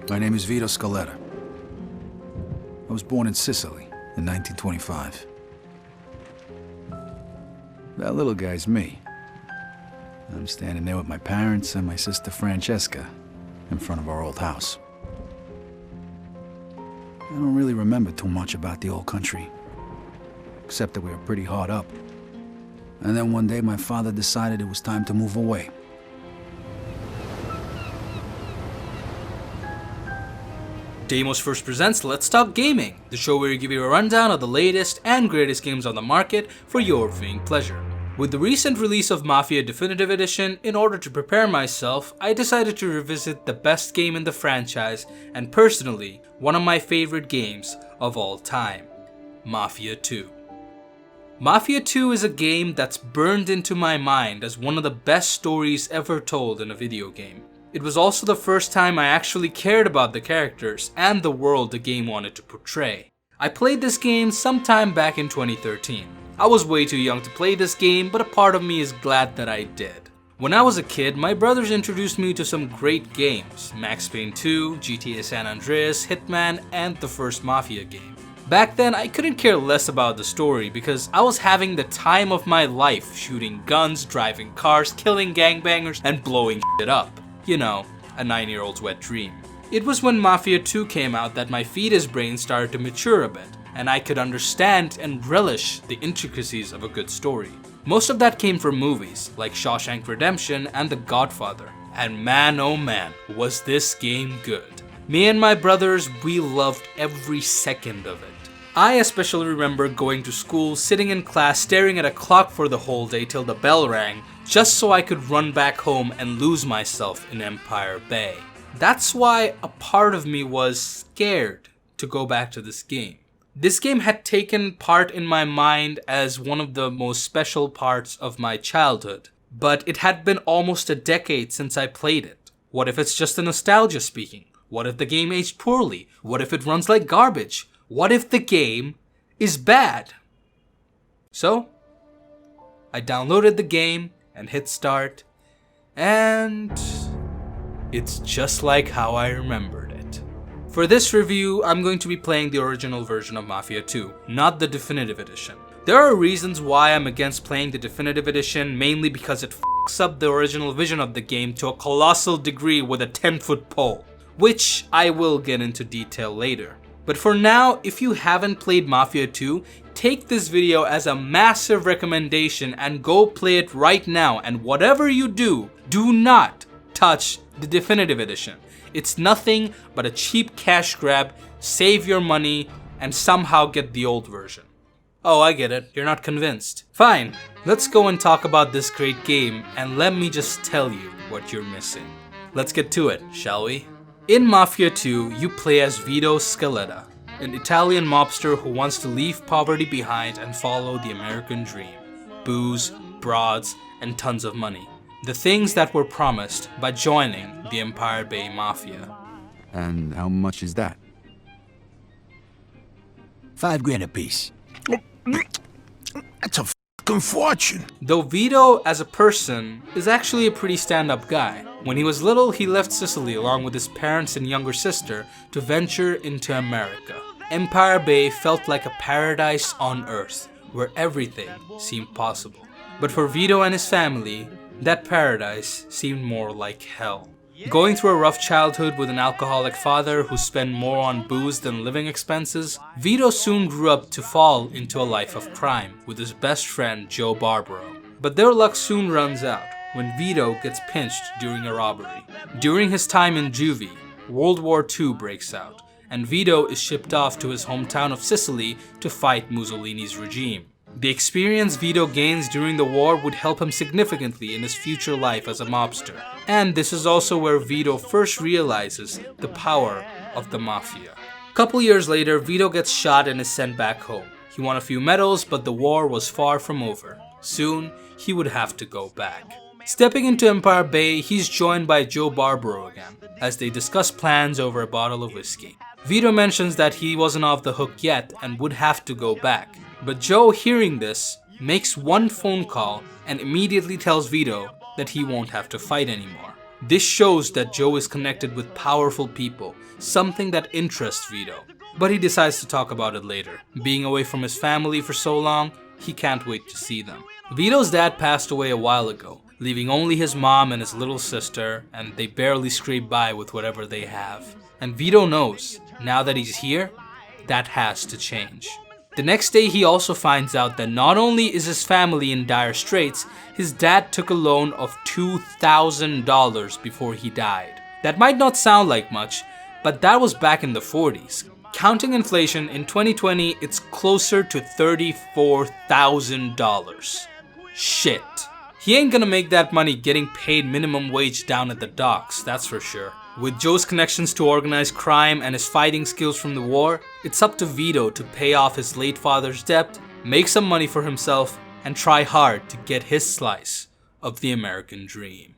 My name is Vito Scaletta. I was born in Sicily in 1925. That little guy's me. I'm standing there with my parents and my sister Francesca in front of our old house. I don't really remember too much about the old country, except that we were pretty hard up. And then one day my father decided it was time to move away. Deimos first presents Let's Talk Gaming, the show where we give you a rundown of the latest and greatest games on the market for your viewing pleasure. With the recent release of Mafia Definitive Edition, in order to prepare myself, I decided to revisit the best game in the franchise and personally, one of my favorite games of all time, Mafia II. Mafia II is a game that's burned into my mind as one of the best stories ever told in a video game. It was also the first time I actually cared about the characters and the world the game wanted to portray. I played this game sometime back in 2013. I was way too young to play this game, but a part of me is glad that I did. When I was a kid, my brothers introduced me to some great games: Max Payne 2, GTA San Andreas, Hitman, and the first Mafia game. Back then, I couldn't care less about the story because I was having the time of my life shooting guns, driving cars, killing gangbangers, and blowing shit up. You know, a 9-year-old's wet dream. It was when Mafia 2 came out that my fetus brain started to mature a bit, and I could understand and relish the intricacies of a good story. Most of that came from movies like Shawshank Redemption and The Godfather, and man oh man, was this game good. Me and my brothers, we loved every second of it. I especially remember going to school, sitting in class, staring at a clock for the whole day till the bell rang, just so I could run back home and lose myself in Empire Bay. That's why a part of me was scared to go back to this game. This game had taken part in my mind as one of the most special parts of my childhood, but it had been almost a decade since I played it. What if it's just a nostalgia speaking? What if the game aged poorly? What if it runs like garbage? What if the game is bad? So, I downloaded the game and hit start, and it's just like how I remembered it. For this review, I'm going to be playing the original version of Mafia 2, not the Definitive Edition. There are reasons why I'm against playing the Definitive Edition, mainly because it f***s up the original vision of the game to a colossal degree with a 10-foot pole, which I will get into detail later. But for now, if you haven't played Mafia 2, take this video as a massive recommendation and go play it right now, and whatever you do, do not touch the Definitive Edition. It's nothing but a cheap cash grab. Save your money and somehow get the old version. Oh, I get it, you're not convinced. Fine, let's go and talk about this great game, and let me just tell you what you're missing. Let's get to it, shall we? In Mafia 2, you play as Vito Scaletta, an Italian mobster who wants to leave poverty behind and follow the American dream. Booze, broads, and tons of money. The things that were promised by joining the Empire Bay Mafia. And how much is that? $5 a piece. That's a fucking fortune. Though Vito, as a person, is actually a pretty stand-up guy. When he was little, he left Sicily along with his parents and younger sister to venture into America. Empire Bay felt like a paradise on Earth, where everything seemed possible. But for Vito and his family, that paradise seemed more like hell. Going through a rough childhood with an alcoholic father who spent more on booze than living expenses, Vito soon grew up to fall into a life of crime with his best friend Joe Barbaro. But their luck soon runs out when Vito gets pinched during a robbery. During his time in juvie, World War II breaks out, and Vito is shipped off to his hometown of Sicily to fight Mussolini's regime. The experience Vito gains during the war would help him significantly in his future life as a mobster. And this is also where Vito first realizes the power of the Mafia. A couple years later, Vito gets shot and is sent back home. He won a few medals, but the war was far from over. Soon, he would have to go back. Stepping into Empire Bay, he's joined by Joe Barbaro again, as they discuss plans over a bottle of whiskey. Vito mentions that he wasn't off the hook yet and would have to go back. But Joe, hearing this, makes one phone call and immediately tells Vito that he won't have to fight anymore. This shows that Joe is connected with powerful people, something that interests Vito. But he decides to talk about it later. Being away from his family for so long, he can't wait to see them. Vito's dad passed away a while ago, leaving only his mom and his little sister, and they barely scrape by with whatever they have. And Vito knows, now that he's here, that has to change. The next day he also finds out that not only is his family in dire straits, his dad took a loan of $2,000 before he died. That might not sound like much, but that was back in the 40s. Counting inflation, in 2020, it's closer to $34,000. Shit. He ain't gonna make that money getting paid minimum wage down at the docks, that's for sure. With Joe's connections to organized crime and his fighting skills from the war, it's up to Vito to pay off his late father's debt, make some money for himself, and try hard to get his slice of the American dream.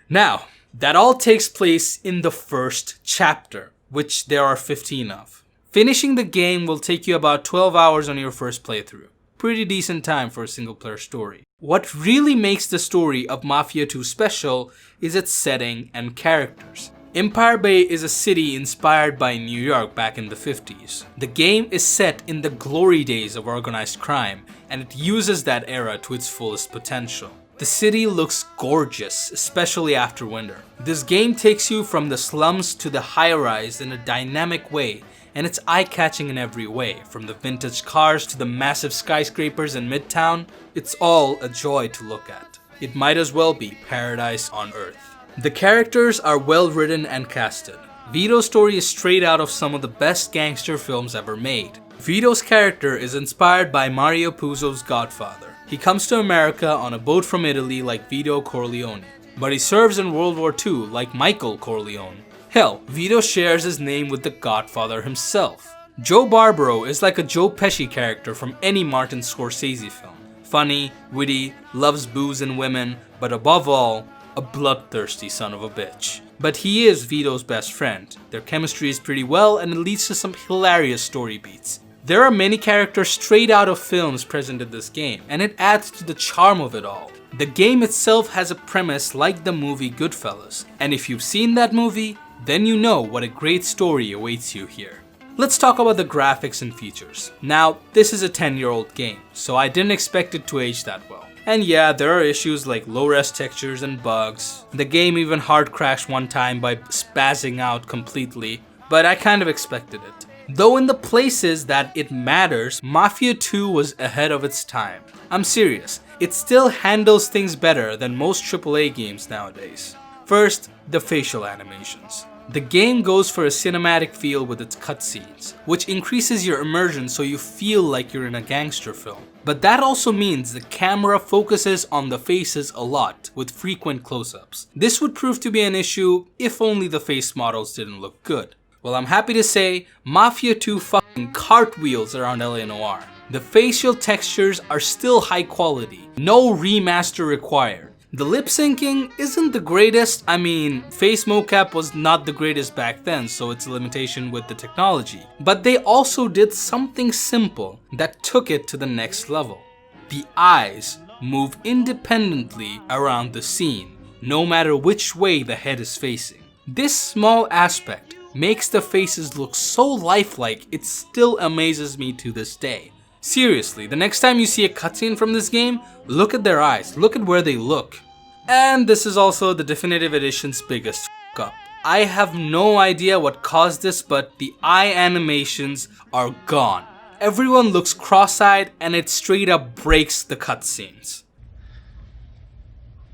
Now, that all takes place in the first chapter, which there are 15 of. Finishing the game will take you about 12 hours on your first playthrough. Pretty decent time for a single player story. What really makes the story of Mafia II special is its setting and characters. Empire Bay is a city inspired by New York back in the 50s. The game is set in the glory days of organized crime, and it uses that era to its fullest potential. The city looks gorgeous, especially after winter. This game takes you from the slums to the high-rise in a dynamic way, and it's eye-catching in every way. From the vintage cars to the massive skyscrapers in Midtown, it's all a joy to look at. It might as well be paradise on Earth. The characters are well written and casted. Vito's story is straight out of some of the best gangster films ever made. Vito's character is inspired by Mario Puzo's Godfather. He comes to America on a boat from Italy like Vito Corleone, but he serves in World War II like Michael Corleone. Hell, Vito shares his name with the Godfather himself. Joe Barbaro is like a Joe Pesci character from any Martin Scorsese film. Funny, witty, loves booze and women, but above all, a bloodthirsty son of a bitch. But he is Vito's best friend. Their chemistry is pretty well, and it leads to some hilarious story beats. There are many characters straight out of films present in this game, and it adds to the charm of it all. The game itself has a premise like the movie Goodfellas, and if you've seen that movie, then you know what a great story awaits you here. Let's talk about the graphics and features. Now, this is a 10-year-old game, so I didn't expect it to age that well. And yeah, there are issues like low-res textures and bugs. The game even hard crashed one time by spazzing out completely, but I kind of expected it. Though in the places that it matters, Mafia II was ahead of its time. I'm serious, it still handles things better than most AAA games nowadays. First, the facial animations. The game goes for a cinematic feel with its cutscenes, which increases your immersion so you feel like you're in a gangster film. But that also means the camera focuses on the faces a lot, with frequent close-ups. This would prove to be an issue if only the face models didn't look good. Well, I'm happy to say, Mafia II fucking cartwheels around LA Noire. The facial textures are still high quality, no remaster required. The lip syncing isn't the greatest. I mean, face mocap was not the greatest back then, so it's a limitation with the technology. But they also did something simple that took it to the next level. The eyes move independently around the scene, no matter which way the head is facing. This small aspect makes the faces look so lifelike, it still amazes me to this day. Seriously, the next time you see a cutscene from this game, look at their eyes, look at where they look. And this is also the Definitive Edition's biggest f*** up. I have no idea what caused this, but the eye animations are gone. Everyone looks cross-eyed and it straight up breaks the cutscenes.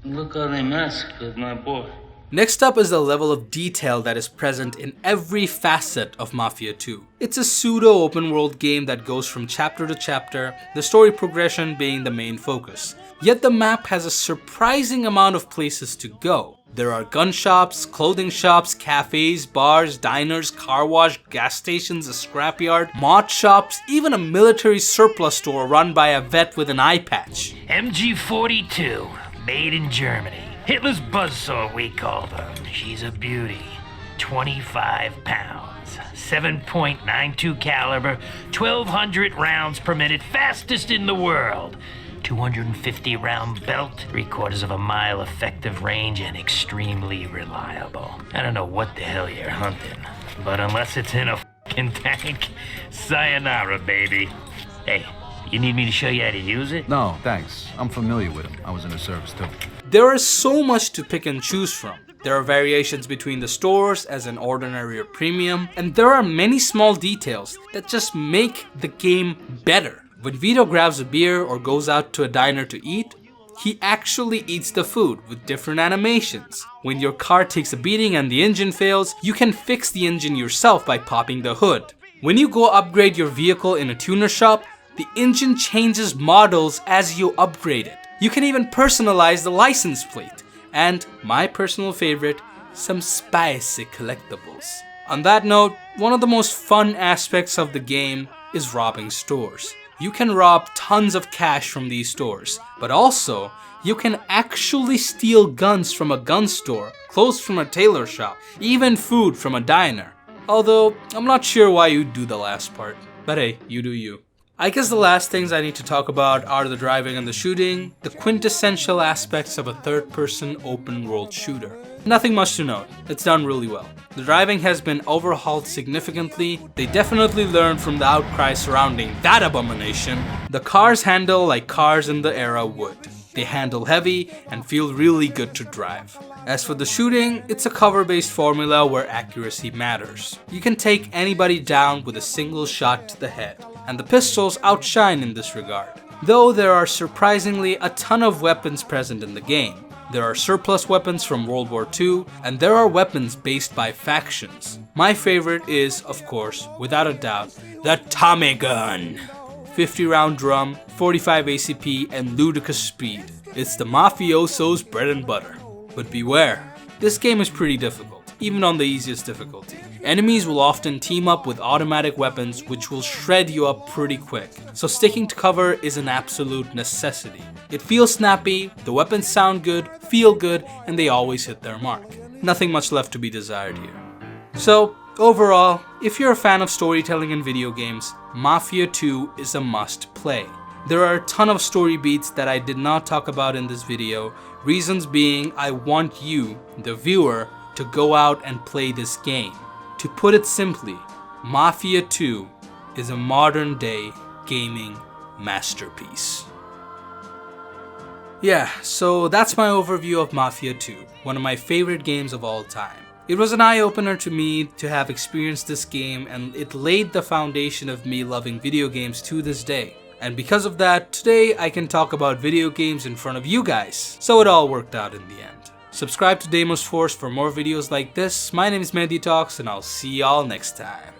Look how they mess with my boy. Next up is the level of detail that is present in every facet of Mafia II. It's a pseudo open world game that goes from chapter to chapter, the story progression being the main focus. Yet the map has a surprising amount of places to go. There are gun shops, clothing shops, cafes, bars, diners, car wash, gas stations, a scrapyard, mod shops, even a military surplus store run by a vet with an eye patch. MG42, made in Germany. Hitler's buzzsaw, we call her. She's a beauty. 25 pounds, 7.92 caliber, 1,200 rounds per minute, fastest in the world. 250 round belt, 3/4 of a mile effective range, and extremely reliable. I don't know what the hell you're hunting, but unless it's in a fucking tank, sayonara, baby. Hey, you need me to show you how to use it? No, thanks. I'm familiar with them. I was in the service too. There is so much to pick and choose from. There are variations between the stores as an ordinary or premium, and there are many small details that just make the game better. When Vito grabs a beer or goes out to a diner to eat, he actually eats the food with different animations. When your car takes a beating and the engine fails, you can fix the engine yourself by popping the hood. When you go upgrade your vehicle in a tuner shop, the engine changes models as you upgrade it. You can even personalize the license plate. And my personal favorite, some spicy collectibles. On that note, one of the most fun aspects of the game is robbing stores. You can rob tons of cash from these stores, but also you can actually steal guns from a gun store, clothes from a tailor shop, even food from a diner. Although, I'm not sure why you'd do the last part, but hey, you do you. I guess the last things I need to talk about are the driving and the shooting, the quintessential aspects of a third-person open-world shooter. Nothing much to note, it's done really well. The driving has been overhauled significantly. They definitely learned from the outcry surrounding that abomination. The cars handle like cars in the era would. They handle heavy and feel really good to drive. As for the shooting, it's a cover-based formula where accuracy matters. You can take anybody down with a single shot to the head, and the pistols outshine in this regard. Though there are surprisingly a ton of weapons present in the game. There are surplus weapons from World War II, and there are weapons based by factions. My favorite is, of course, without a doubt, the Tommy Gun. 50 round drum, 45 ACP, and ludicrous speed. It's the mafioso's bread and butter. But beware, this game is pretty difficult, even on the easiest difficulty. Enemies will often team up with automatic weapons which will shred you up pretty quick, so sticking to cover is an absolute necessity. It feels snappy, the weapons sound good, feel good, and they always hit their mark. Nothing much left to be desired here. So, overall, if you're a fan of storytelling in video games, Mafia II is a must play. There are a ton of story beats that I did not talk about in this video, reasons being I want you, the viewer, to go out and play this game. To put it simply, Mafia II is a modern day gaming masterpiece. Yeah, so that's my overview of Mafia II, one of my favorite games of all time. It was an eye-opener to me to have experienced this game, and it laid the foundation of me loving video games to this day. And because of that, today I can talk about video games in front of you guys, so it all worked out in the end. Subscribe to Deimos Force for more videos like this. My name is MehdiTalks, and I'll see y'all next time.